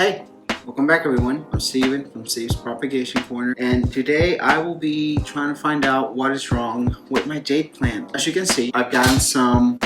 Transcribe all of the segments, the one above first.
Hey, welcome back everyone. I'm Steven from Steve's Propagation Corner, and today I will be trying to find out what is wrong with my jade plant. As you can see, I've gotten some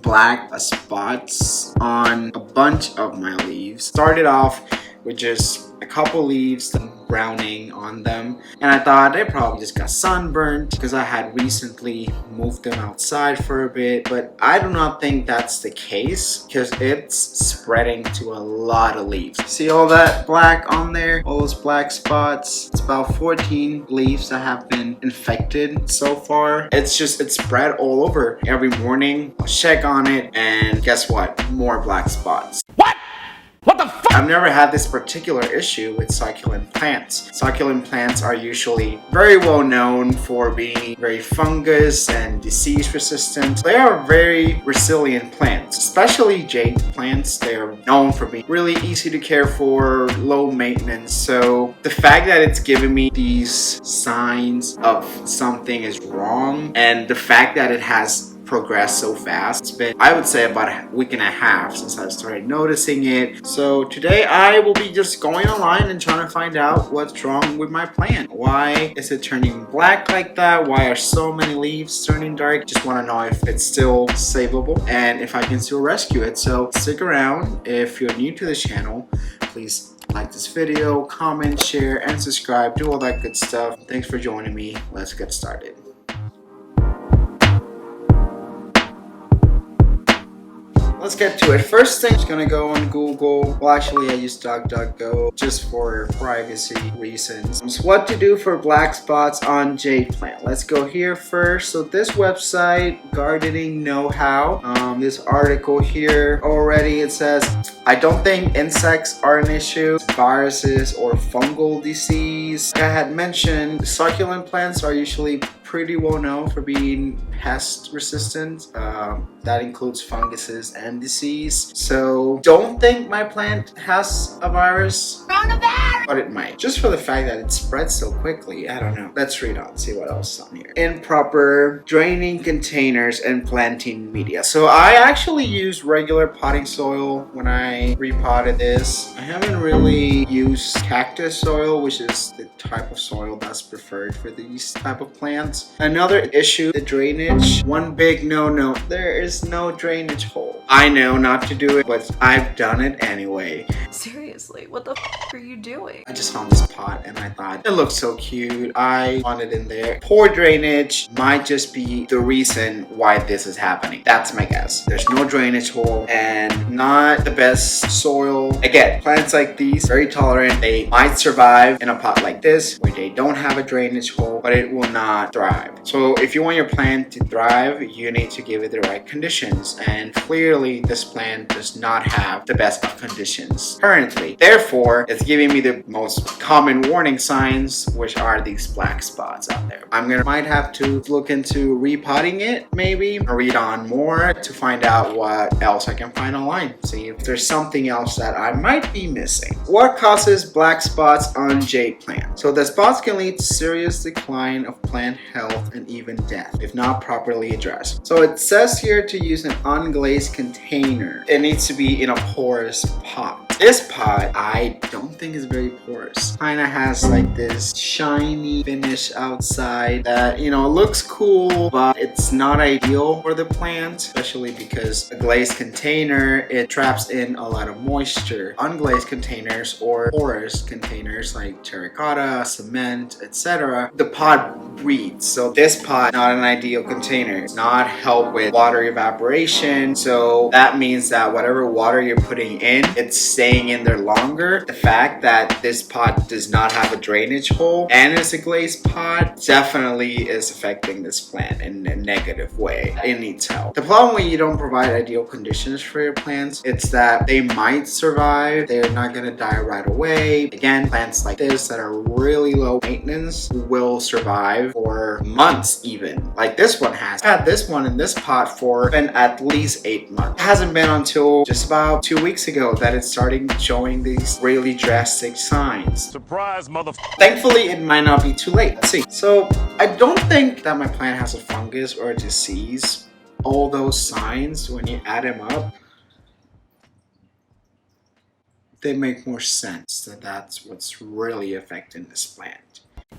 black spots on a bunch of my leaves. Started off with just a couple leaves browning on them, and I thought they probably just got sunburned because I had recently moved them outside for a bit, but I do not think that's the case because it's spreading to a lot of leaves. See all that black on there, all those black spots? It's about 14 leaves that have been infected so far. It's spread all over. Every morning I'll check on it, and guess what? More black spots. What the fuck? I've never had this particular issue with succulent plants. Succulent plants are usually very well known for being very fungus and disease resistant. They are very resilient plants, especially jade plants. They are known for being really easy to care for, low maintenance. So the fact that it's giving me these signs of something is wrong, and the fact that it has progressed so fast. It's been, I would say, about a week and a half since I started noticing it. So today I will be just going online and trying to find out what's wrong with my plant. Why is it turning black like that? Why are so many leaves turning dark? Just want to know if it's still savable and if I can still rescue it. So stick around. If you're new to this channel, please like this video, comment, share, and subscribe. Do all that good stuff. Thanks for joining me. Let's get started. Let's get to it. First thing, I'm just gonna go on Google. Well, actually, I use DuckDuckGo just for privacy reasons. So what to do for black spots on jade plant. Let's go here first. So this website, Gardening Know-How. This article here already, it says, I don't think insects are an issue, viruses or fungal disease. Like I had mentioned, succulent plants are usually pretty well known for being pest resistant. That includes funguses and disease. So don't think my plant has a virus. Coronavirus! But it might. Just for the fact that it spreads so quickly, I don't know. Let's read on, see what else is on here. Improper draining containers and planting media. So I actually used regular potting soil when I repotted this. I haven't really used cactus soil, which is the type of soil that's preferred for these type of plants. Another issue, the drainage. One big no-no, there is no drainage hole. I know not to do it, but I've done it anyway. Seriously, what the f are you doing? I just found this pot and I thought it looks so cute. I want it in there. Poor drainage might just be the reason why this is happening. That's my guess. There's no drainage hole and not the best soil. Again, plants like these, very tolerant. They might survive in a pot like this where they don't have a drainage hole, but it will not thrive. So if you want your plant to thrive, you need to give it the right conditions. And clearly this plant does not have the best of conditions currently. Therefore, it's giving me the most common warning signs, which are these black spots out there. Might have to look into repotting it, maybe, or read on more to find out what else I can find online. See if there's something else that I might be missing. What causes black spots on jade plant? So the spots can lead to serious decline of plant health and even death if not properly addressed. So it says here to use an unglazed container. It needs to be in a porous pot. This pot, I don't think is very porous. Kinda has like this shiny finish outside that, you know, looks cool, but it's not ideal for the plant, especially because a glazed container, it traps in a lot of moisture. Unglazed containers or porous containers like terracotta, cement, etc., the pot breathes. So this pot, not an ideal container. It's not help with water evaporation. So that means that whatever water you're putting in, it's staying in there longer. The fact that this pot does not have a drainage hole and it's a glazed pot definitely is affecting this plant in a negative way. It needs help. The problem when you don't provide ideal conditions for your plants, it's that they might survive. They're not gonna die right away. Again, plants like this that are really low maintenance will survive for months even. Like this one has. I had this one in this pot for at least 8 months. It hasn't been until just about 2 weeks ago that it's starting showing these really drastic signs. Surprise, Thankfully, it might not be too late. Let's see. So I don't think that my plant has a fungus or a disease. All those signs, when you add them up, they make more sense that that's what's really affecting this plant.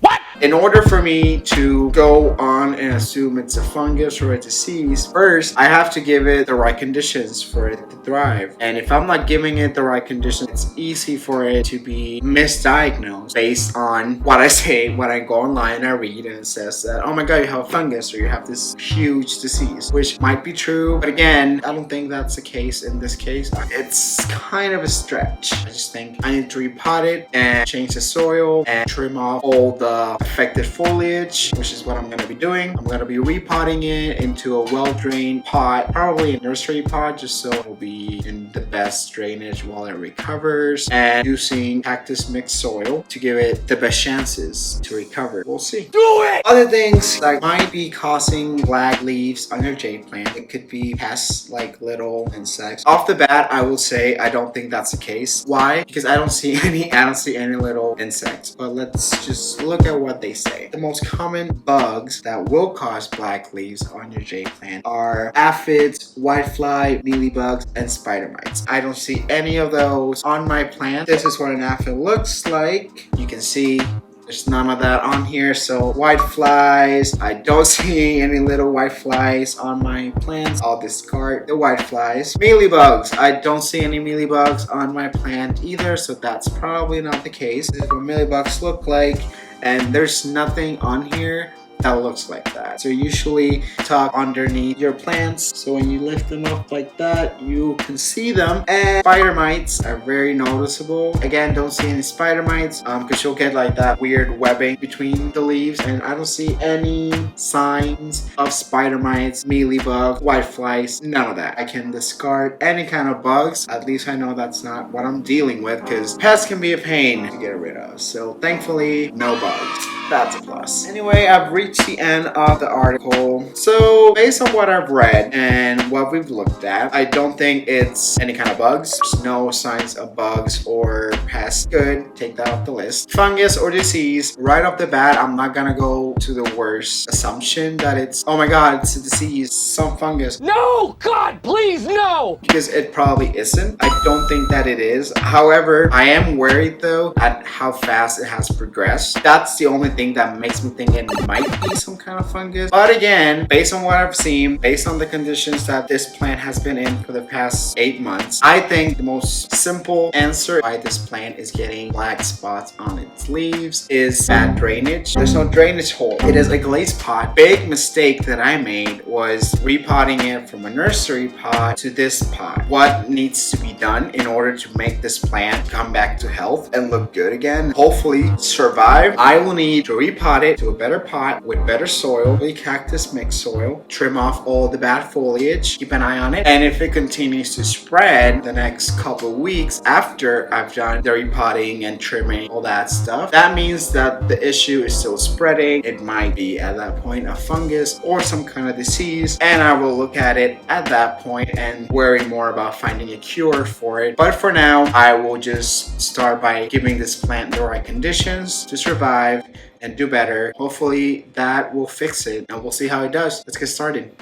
What? In order for me to go on and assume it's a fungus or a disease, first I have to give it the right conditions for it to thrive. And if I'm not giving it the right conditions, it's easy for it to be misdiagnosed based on what I say when I go online and I read and it says that, oh my god, you have a fungus or you have this huge disease, which might be true. But again, I don't think that's the case in this case. It's kind of a stretch. I just think I need to repot it and change the soil and trim off all the affected foliage, which is what I'm going to be doing. I'm going to be repotting it into a well-drained pot, probably a nursery pot, just so it'll be in the best drainage while it recovers, and using cactus mixed soil to give it the best chances to recover. We'll see. Do it! Other things that might be causing black leaves on your jade plant, it could be pests like little insects. Off the bat, I will say I don't think that's the case. Why? Because I don't see any little insects. But let's just look at what they say. The most common bugs that will cause black leaves on your jade plant are aphids, whitefly, mealybugs, and spider mites. I don't see any of those on my plant. This is what an aphid looks like. You can see there's none of that on here. So white flies, I don't see any little white flies on my plants. I'll discard the white flies. Mealybugs, I don't see any mealybugs on my plant either. So that's probably not the case. This is what mealybugs look like. And there's nothing on here that looks like that. So usually tuck underneath your plants, so when you lift them up like that, you can see them. And spider mites are very noticeable. Again, don't see any spider mites because you'll get like that weird webbing between the leaves, and I don't see any signs of spider mites, mealybug, whiteflies, none of that. I can discard any kind of bugs. At least I know that's not what I'm dealing with, because pests can be a pain to get rid of. So thankfully, no bugs. That's a plus. Anyway, I've reached the end of the article. So based on what I've read and what we've looked at, I don't think it's any kind of bugs. There's no signs of bugs or pests. Good, take that off the list. Fungus or disease, right off the bat, I'm not gonna go to the worst assumption that it's, oh my god, it's a disease, some fungus. No! God, please, no! Because it probably isn't. I don't think that it is. However, I am worried though at how fast it has progressed. That's the only thing that makes me think it might be some kind of fungus. But again, based on what I've seen, based on the conditions that this plant has been in for the past 8 months, I think the most simple answer why this plant is getting black spots on its leaves is bad drainage. There's no drainage hole. It is a glazed pot. Big mistake that I made was repotting it from a nursery pot to this pot. What needs to be done in order to make this plant come back to health and look good again, hopefully survive? I will need to repot it to a better pot with better soil, a cactus mixed soil, trim off all the bad foliage, keep an eye on it, and if it continues to spread the next couple weeks after I've done the repotting and trimming all that stuff, that means that the issue is still spreading. It might be at that point a fungus or some kind of disease, and I will look at it at that point and worry more about finding a cure for it. But for now, I will just start by giving this plant the right conditions to survive and do better. Hopefully that will fix it, and we'll see how it does. Let's get started.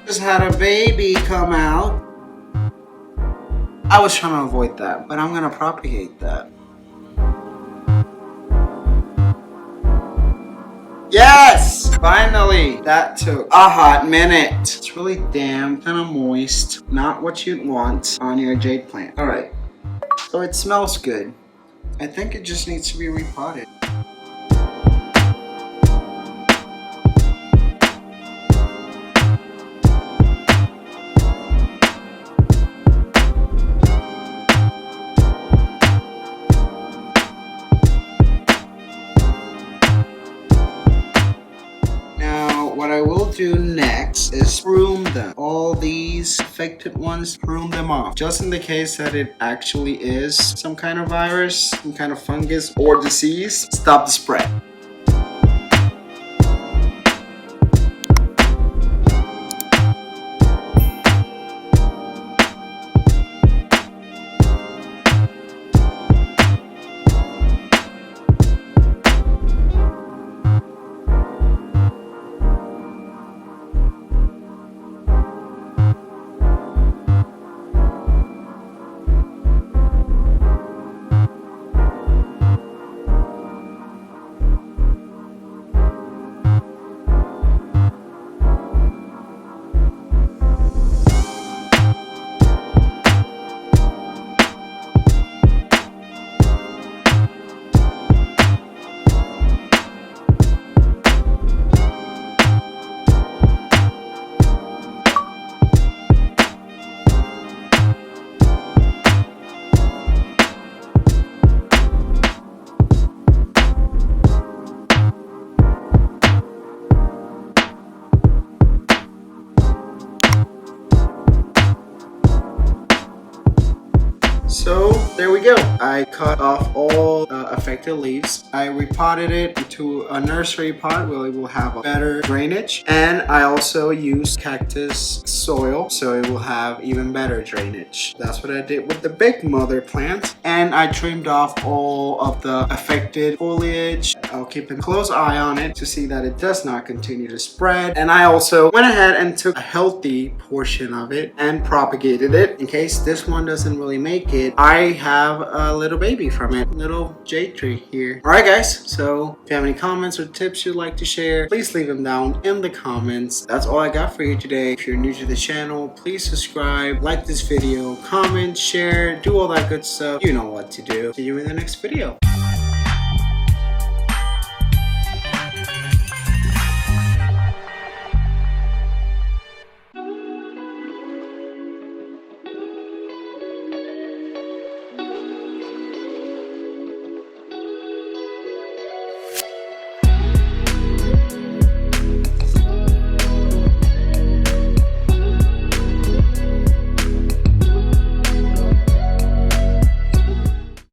Just had a baby come out. I was trying to avoid that, but I'm gonna propagate that. Yes! Finally! That took a hot minute. It's really damp, kind of moist. Not what you'd want on your jade plant. Alright, so it smells good. I think it just needs to be repotted. What I will will do next is prune them. All these affected ones, prune them off. Just in the case that it actually is some kind of virus, some kind of fungus or disease, stop the spread. So there we go. I cut off all affected leaves. I repotted it into a nursery pot where it will have a better drainage. And I also used cactus soil so it will have even better drainage. That's what I did with the big mother plant. And I trimmed off all of the affected foliage. I'll keep a close eye on it to see that it does not continue to spread. And I also went ahead and took a healthy portion of it and propagated it. In case this one doesn't really make it, I have a little baby from it, little jade tree here. Alright guys, so if you have any comments or tips you'd like to share, please leave them down in the comments. That's all I got for you today. If you're new to the channel, please subscribe, like this video, comment, share, do all that good stuff. You know what to do. See you in the next video.